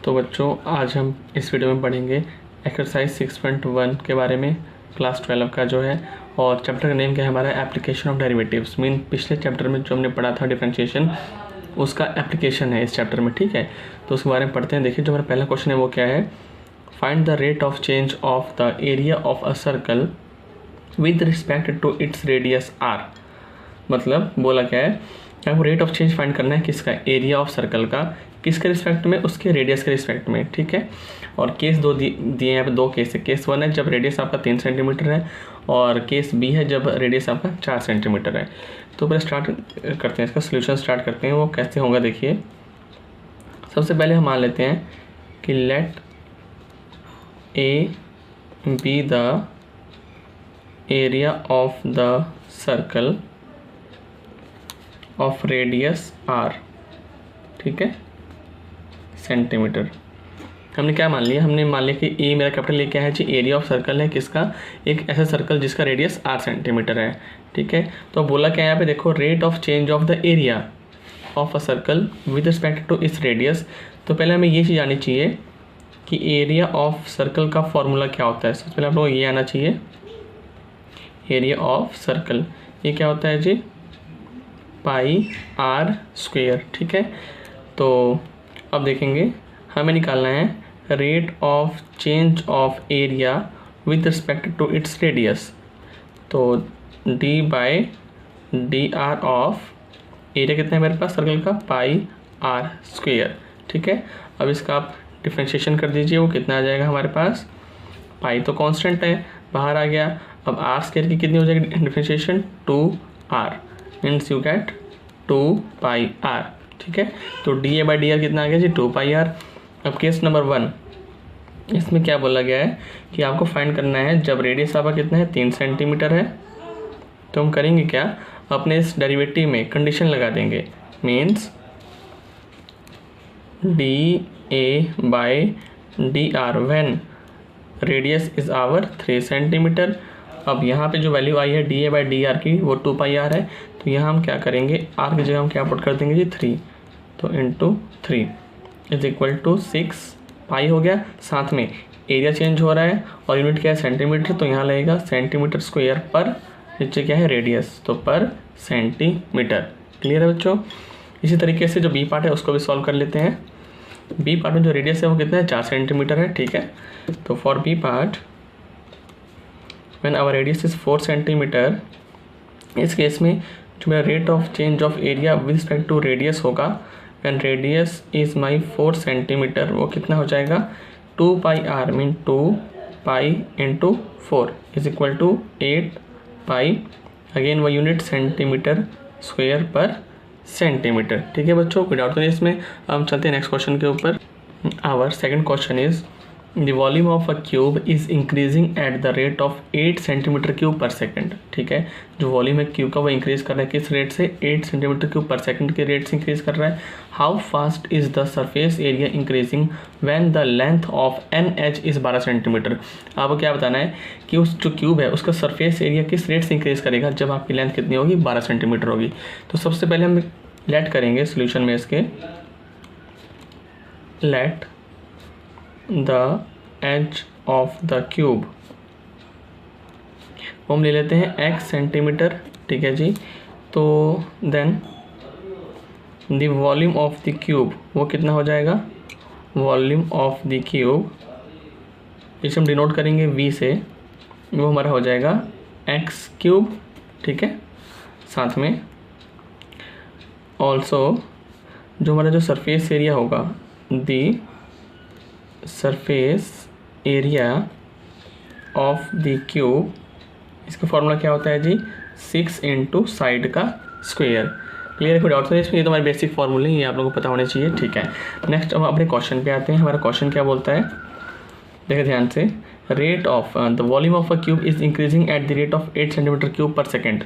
तो बच्चों आज हम इस वीडियो में पढ़ेंगे एक्सरसाइज 6.1 के बारे में, क्लास 12 का जो है। और चैप्टर का नेम क्या है हमारा, एप्लीकेशन ऑफ डेरिवेटिव्स। मीन पिछले चैप्टर में जो हमने पढ़ा था डिफरेंशिएशन, उसका एप्लीकेशन है इस चैप्टर में, ठीक है। तो उसके बारे में पढ़ते हैं। देखिए जो हमारा पहला क्वेश्चन है वो क्या है, find the rate of change of the area of a circle with respect to its radius R. मतलब बोला क्या है कि आपको रेट ऑफ चेंज फाइंड करना है किसका, एरिया ऑफ सर्कल का, किसके रिस्पेक्ट में, उसके रेडियस के रिस्पेक्ट में, ठीक है। और केस दो दिए यहाँ पे, दो केस है। केस 1 है जब रेडियस आपका 3 सेंटीमीटर है, और केस बी है जब रेडियस आपका 4 सेंटीमीटर है। तो पहले स्टार्ट करते हैं, इसका सोल्यूशन स्टार्ट करते हैं। वो कैसे होगा देखिए, सबसे पहले हम मान लेते हैं कि let A be the area of the circle of radius R, ठीक है, सेंटीमीटर। हमने क्या मान लिया, हमने मान लिया कि ए मेरा कैपिटल ए क्या है जी, एरिया ऑफ सर्कल है किसका, एक ऐसा सर्कल जिसका रेडियस आर सेंटीमीटर है, ठीक है। तो बोला क्या है यहाँ पे देखो, rate of change of the area of a circle with respect to इस रेडियस। तो पहले हमें ये चीज़ आनी चाहिए कि एरिया ऑफ सर्कल का फॉर्मूला क्या होता है। सबसे पहले आप लोगों को ये आना चाहिए, एरिया ऑफ सर्कल ये क्या होता है जी, पाई आर स्क्वेयर, ठीक है। तो अब देखेंगे हमें निकालना है rate of change of area with respect to its radius. तो d by D r of area कितना है मेरे पास सर्कल का, पाई आर स्क्वेयर, ठीक है। अब इसका आप डिफ्रेंशिएशन कर दीजिए, वो कितना आ जाएगा हमारे पास, पाई तो कांस्टेंट है बाहर आ गया। अब आर स्क्वेयर की कितनी हो जाएगी differentiation, 2r means you get 2πr, ठीक है। तो D A by D R कितना आ गया जी, 2πr। अब केस नंबर 1, इसमें क्या बोला गया है कि आपको फाइंड करना है जब रेडियस आपका कितना है, 3 सेंटीमीटर है। तो हम करेंगे क्या, अपने इस डेरिवेटिव में कंडीशन लगा देंगे, means D A by D R when radius is our 3 centimetre. अब यहाँ पे जो वैल्यू आई है D A by D R की, वो 2πr है। तो यहाँ हम क्या करेंगे, आर की जगह हम क्या पुट कर देंगे जी, 3। तो इंटू 3 इज इक्वल टू 6 पाई हो गया। साथ में एरिया चेंज हो रहा है और यूनिट क्या है, सेंटीमीटर। तो यहाँ लगेगा सेंटीमीटर स्क्वायर पर, नीचे क्या है रेडियस, तो पर सेंटीमीटर। क्लियर है बच्चों। इसी तरीके से जो बी पार्ट है उसको भी सॉल्व कर लेते हैं। बी पार्ट में जो रेडियस है वो कितना है, 4 सेंटीमीटर है, ठीक है। तो for b part when our radius is 4 centimetre, इस केस में जो मेरा rate of change of area with respect to radius होगा, when radius is my 4 centimetre, वो कितना हो जाएगा, 2πr mean 2π into 4 is equal to 8π, again वो unit centimetre square per centimetre, ठीक है बच्चों। कोई डाउट तो नहीं इसमें। हम चलते हैं नेक्स्ट क्वेश्चन के ऊपर। Our second question is the volume of a cube is increasing at the rate of 8 centimetre cube per second, ठीक है। जो वॉल्यूम है क्यूब का वो इंक्रीज कर रहा है किस रेट से, 8 सेंटीमीटर क्यूब पर सेकंड के रेट से इंक्रीज कर रहा है। How fast is the surface area increasing when the length of an edge is 12 centimetre. आपको क्या बताना है कि उस जो क्यूब है उसका सरफेस एरिया किस रेट से इंक्रीज करेगा जब आपकी लेंथ कितनी होगी, 12 सेंटीमीटर होगी। तो सबसे पहले हम लेट करेंगे सोल्यूशन में इसके, let the edge of the cube वो हम ले लेते हैं x सेंटीमीटर, ठीक है जी। तो then the volume of the cube वो कितना हो जाएगा, वॉल्यूम ऑफ द क्यूब इसे हम डिनोट करेंगे v से, वो हमारा हो जाएगा x क्यूब, ठीक है। साथ में ऑल्सो जो हमारा जो सरफेस एरिया होगा, the surface area of the cube, इसका फॉर्मूला क्या होता है जी, 6 इंटू साइड का स्क्वायर। क्लियर है, कोई डाउट नहीं इसमें, ये तो हमारे बेसिक फॉर्मूले ये आप लोगों को पता होने चाहिए, ठीक है। नेक्स्ट हम अपने क्वेश्चन पे आते हैं। हमारा क्वेश्चन क्या बोलता है, देखिए ध्यान से, rate of the volume of a cube is increasing at the rate of 8 centimetre cube पर सेकेंड।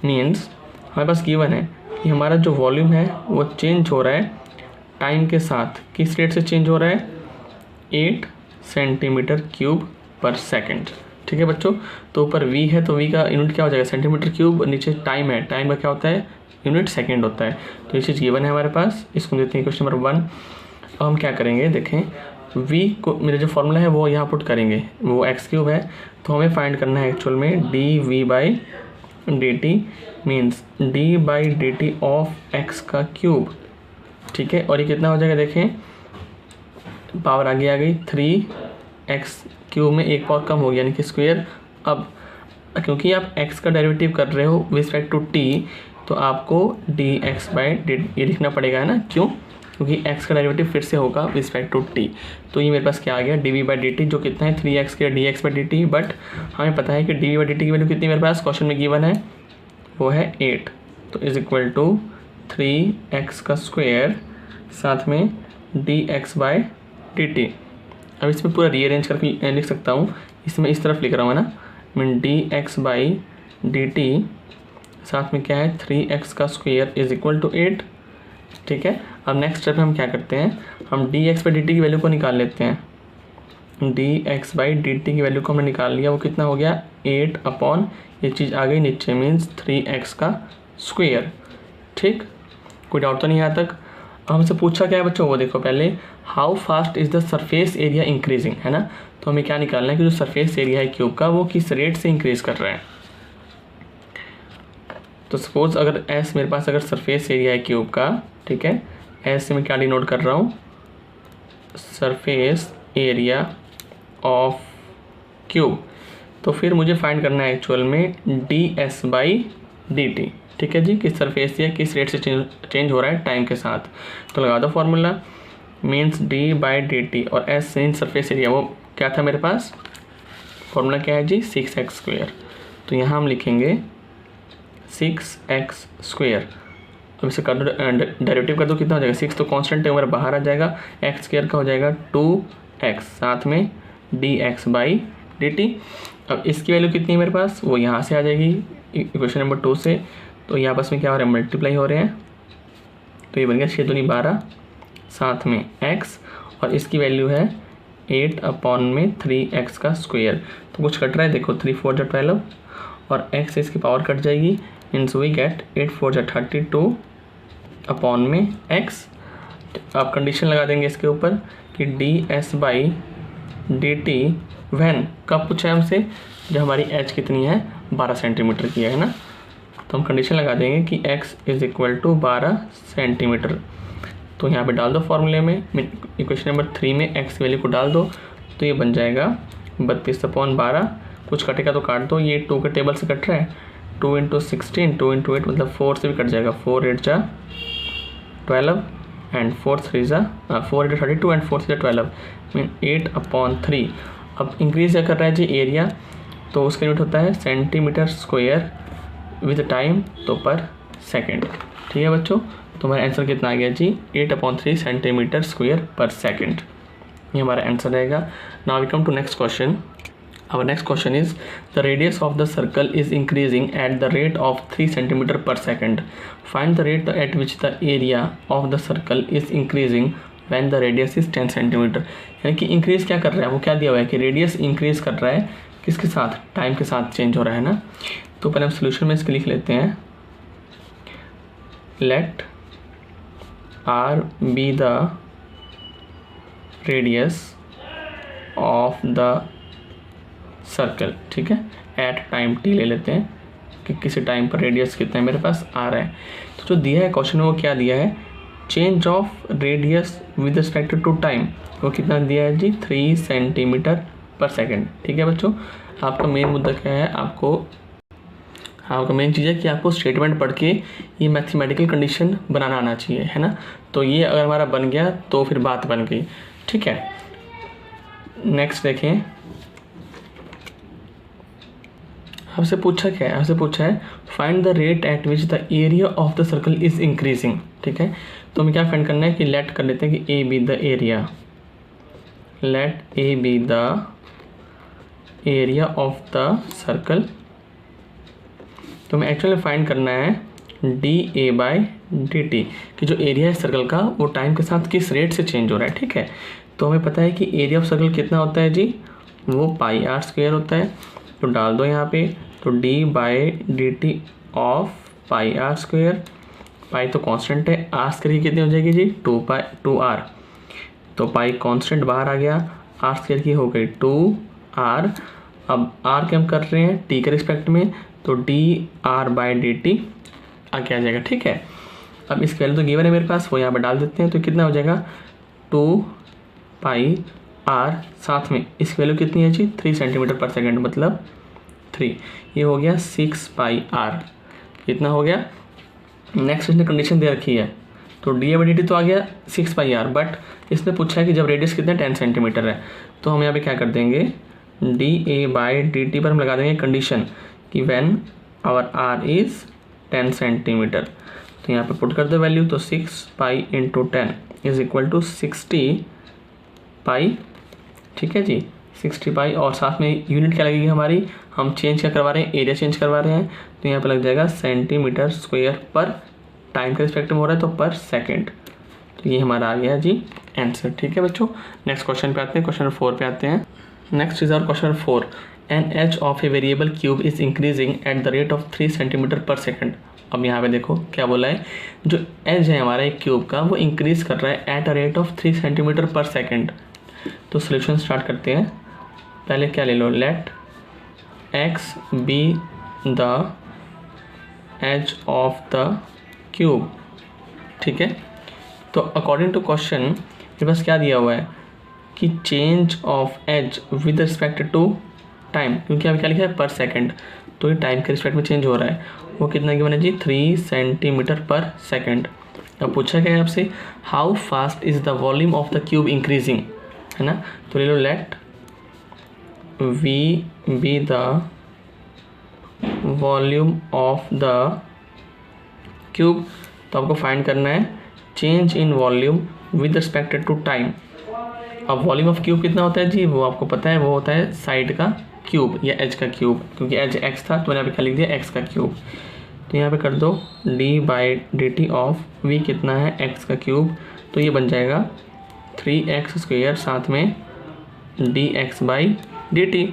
मीन्स हमारे पास गिवन है कि हमारा जो वॉल्यूम है वो चेंज हो रहा है टाइम के साथ, किस रेट से चेंज हो रहा है, 8 सेंटीमीटर क्यूब पर सेकंड, ठीक है बच्चों। तो ऊपर v है तो v का यूनिट क्या हो जाएगा, सेंटीमीटर क्यूब, नीचे टाइम है, टाइम का क्या होता है, यूनिट सेकंड होता है। तो ये चीज़ गिवन है हमारे पास, इसको देते हैं क्वेश्चन नंबर 1। अब हम क्या करेंगे, देखें v को, मेरा जो फॉर्मूला है वो यहाँ पुट करेंगे, वो एक्स क्यूब है, तो हमें फाइंड करना है एक्चुअल में D V by D T means D by D T of X का क्यूब, ठीक है। और ये कितना हो जाएगा, देखें पावर आगे आ गई 3x क्यूब में एक पावर कम हो गया यानी कि स्क्वायर। अब क्योंकि आप x का डेरिवेटिव कर रहे हो विद रिस्पेक्ट टू t, तो आपको dx बाई डी ये लिखना पड़ेगा, है ना। क्यों? क्योंकि x का डेरिवेटिव फिर से होगा विद रिस्पेक्ट टू t। तो ये मेरे पास क्या आ गया, D V by D T, जो कितना है 3x के D X by D T. But हमें पता है कि D V by D T की वैल्यू कितनी मेरे पास क्वेश्चन में गिवन है, वो है 8। तो इज इक्वल टू 3x का स्क्वायर साथ में D X by D T. अब इसमें पूरा रीअरेंज करके लिख सकता हूँ, इसमें इस तरफ लिख रहा हूँ, है ना। Mean D X by D T साथ में क्या है 3x का स्क्वायर इज इक्वल टू 8, ठीक है। अब नेक्स्ट स्टेप में हम क्या करते हैं, हम D X by D T की वैल्यू को निकाल लेते हैं। D X by D T की वैल्यू को हमने निकाल लिया, वो कितना हो गया 8 अपॉन ये चीज़ आ गई नीचे मीन्स 3x का स्क्वायर, ठीक। कोई डाउट तो नहीं यहाँ तक। हमसे पूछा क्या है बच्चों, वो देखो पहले, how fast is the surface area increasing, है ना। तो हमें क्या निकालना है कि जो सरफेस एरिया है क्यूब का वो किस रेट से इंक्रीज कर रहा है। तो सपोज अगर एस मेरे पास अगर सरफेस एरिया है क्यूब का, ठीक है, एस से मैं क्या डिनोट कर रहा हूँ, सरफेस एरिया ऑफ क्यूब। तो फिर मुझे फाइंड करना है एक्चुअल में D S by D T, ठीक है जी, किस सरफेस एरिया किस रेट से चेंज हो रहा है टाइम के साथ। तो लगा दो formula, means D by D T और एस इन सरफेस एरिया वो क्या था मेरे पास, फॉर्मूला क्या है जी 6x स्क्वायर। तो यहाँ हम लिखेंगे 6x स्क्वायर। अब इसे कर दो, डेरिवेटिव कर दो, कितना हो जाएगा 6 तो कांस्टेंट है, हमारा बाहर आ जाएगा, x स्क्वायर का हो जाएगा 2x साथ में dx बाई dt। अब इसकी वैल्यू कितनी है मेरे पास, वो यहाँ से आ जाएगी इक्वेशन नंबर 2 से। तो ये आपस में क्या हो रहा है, मल्टीप्लाई हो रहे हैं। तो ये बन गया 6 दूनी 12 साथ में x, और इसकी वैल्यू है 8 अपॉन में 3x का स्क्वायर। तो कुछ कट रहा है, देखो 3 4 12 और x इसकी पावर कट जाएगी, मीन्स वी गेट 8 4 32 अपॉन में x। आप कंडीशन लगा देंगे इसके ऊपर कि D S by D T when कब पूछा है हमसे, जब हमारी h कितनी है 12 सेंटीमीटर की है ना। तो हम कंडीशन लगा देंगे कि x is equal to 12 centimetre. तो यहाँ पे डाल दो फॉर्मूले में, इक्वेशन नंबर 3 में x की वैल्यू को डाल दो, तो ये बन जाएगा 32 अपॉन 12, कुछ कटेगा तो काट दो, ये 2 के टेबल से कट रहा है, 2 इंटू 16 2 इंटू 8 मतलब 4 से भी कट जाएगा, 4 8 जा 12 एंड 4 3 जा 4 8 32 एंड 4 3 जा 12 मीन 8 अपॉन 3। अब इंक्रीज क्या कर रहा है जी एरिया, तो उसका यूनिट होता है सेंटीमीटर स्क्वायर विद टाइम, तो पर सेकेंड, ठीक है बच्चों। तो हमारा आंसर कितना आ गया जी 8/3 सेंटीमीटर स्क्वायर पर सेकेंड, ये हमारा आंसर रहेगा। Now we come to next question. Our next question is, the radius of the circle is increasing at the rate of 3 cm per second. Find the rate at which the area of the circle is increasing when the radius is 10 cm. यानी कि increase क्या कर रहा है, वो क्या दिया हुआ है कि रेडियस इंक्रीज कर रहा है किसके साथ, टाइम के साथ चेंज हो रहा है ना। तो पहले हम सोल्यूशन में इसके लिख लेते हैं, let r be the radius of the circle, ठीक है, एट टाइम टी ले लेते हैं कि किसी टाइम पर रेडियस कितना है मेरे पास आ रहा है। तो जो दिया है क्वेश्चन में वो क्या दिया है, change of radius with respect to time, वो कितना दिया है जी 3 सेंटीमीटर पर सेकेंड, ठीक है बच्चों। आपका मेन मुद्दा क्या है, आपका मेन चीज़ है कि आपको स्टेटमेंट पढ़ के ये मैथमेटिकल कंडीशन बनाना आना चाहिए, है ना। तो ये अगर हमारा बन गया तो फिर बात बन गई, ठीक है। नेक्स्ट देखें, आपसे पूछा क्या है, आपसे पूछा है find the rate at which the area of the circle is increasing, ठीक है। तो हमें क्या फाइंड करना है कि लेट कर लेते हैं कि A be the area, let A be the area of the circle. तो हमें एक्चुअली फाइंड करना है D A by D T कि जो एरिया है सर्कल का वो टाइम के साथ किस रेट से चेंज हो रहा है, ठीक है। तो हमें पता है कि एरिया ऑफ सर्कल कितना होता है जी, वो पाई आर स्क्वायर होता है। तो डाल दो यहाँ पे, तो d by D T of pi r square, pi तो कांस्टेंट है, आर स्क्वायर की कितनी हो जाएगी जी 2 r तो पाई कांस्टेंट बाहर आ गया, आर स्क्वायर की हो गई 2r। अब आर के हम कर रहे हैं टी के रिस्पेक्ट में, तो dr/dt आगे आ जाएगा। ठीक है, अब इसकी वैल्यू तो गिवन है मेरे पास, वो यहाँ पर डाल देते हैं। तो कितना हो जाएगा 2πr, साथ में इसकी वैल्यू कितनी है जी 3 सेंटीमीटर पर सेकेंड, मतलब 3। ये हो गया 6πr। कितना हो गया, नेक्स्ट इसने कंडीशन दे रखी है, तो dA/dt तो आ गया 6πr, बट इसने पूछा है कि जब रेडियस कितने 10 सेंटीमीटर है, तो हम यहाँ पे क्या कर देंगे dA/dt पर हम लगा देंगे कंडीशन कि when our r is 10 centimetre. तो यहाँ पे पुट कर दो वैल्यू, तो 6π × 10 इज इक्वल टू 60π। ठीक है जी, 60π। और साथ में यूनिट क्या लगेगी हमारी, हम चेंज क्या करवा रहे हैं, एरिया चेंज करवा रहे हैं, तो यहाँ पे लग जाएगा सेंटीमीटर स्क्वायर पर, टाइम के रिस्पेक्ट में हो रहा है तो पर सेकेंड। तो ये हमारा आ गया जी आंसर। ठीक है बच्चों, नेक्स्ट क्वेश्चन पे आते हैं, क्वेश्चन 4 पे आते हैं। Next is our question 4, an edge of a variable cube is increasing at the rate of 3 centimetre per second. अब यहाँ पे देखो क्या बोला है, जो एज है हमारा एक क्यूब का वो इंक्रीज कर रहा है at a rate of 3 centimetre per second. तो सोल्यूशन स्टार्ट करते हैं। पहले क्या ले लो, let x be the edge of the cube. ठीक है, तो अकॉर्डिंग टू क्वेश्चन मेरे पास क्या दिया हुआ है कि change of edge with respect to time, क्योंकि अभी क्या लिखा है पर सेकेंड, तो ये टाइम के रिस्पेक्ट में चेंज हो रहा है। वो कितना गिवन है जी 3 सेंटीमीटर पर सेकेंड। अब पूछा गया है आपसे how fast is the volume of the cube increasing, है ना। तो ले लो let v be the volume of the cube. तो आपको फाइंड करना है change in volume with respect to time. अब वॉल्यूम ऑफ क्यूब कितना होता है जी, वो आपको पता है, वो होता है साइड का क्यूब या एज का क्यूब, क्योंकि एज एक्स था तो मैंने यहाँ पे क्या लिख दिया एक्स का क्यूब। तो यहाँ पे कर दो d/dt ऑफ v कितना है एक्स का क्यूब, तो ये बन जाएगा 3x², साथ में dx/dt।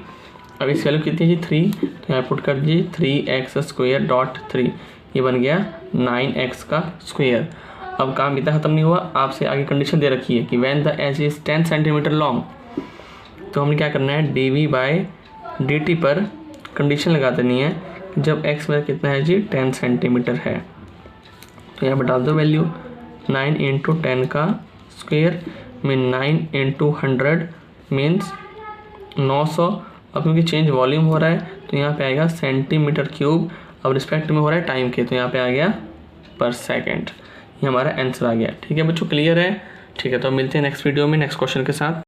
अब इस वैल्यू कितनी है जी 3, तो यहाँ पुट कर दीजिए 3x².3, ये बन गया 9x²। अब काम इतना ख़त्म नहीं हुआ, आपसे आगे कंडीशन दे रखी है कि when the edge is 10 centimetre long. तो हमने क्या करना है dv/dt पर कंडीशन लगा देनी है जब x में कितना है जी 10 सेंटीमीटर है। तो यहाँ पर डाल दो वैल्यू 9 × 10² में 9 × 100 मीन्स 900। अब क्योंकि चेंज वॉल्यूम हो रहा है तो यहाँ पे आएगा सेंटीमीटर क्यूब, अब रिस्पेक्ट में हो रहा है टाइम के, तो यहाँ पे आ गया पर सेकेंड। ये हमारा आंसर आ गया। ठीक है बच्चों, क्लियर है। ठीक है, तो मिलते हैं नेक्स्ट वीडियो में नेक्स्ट क्वेश्चन के साथ।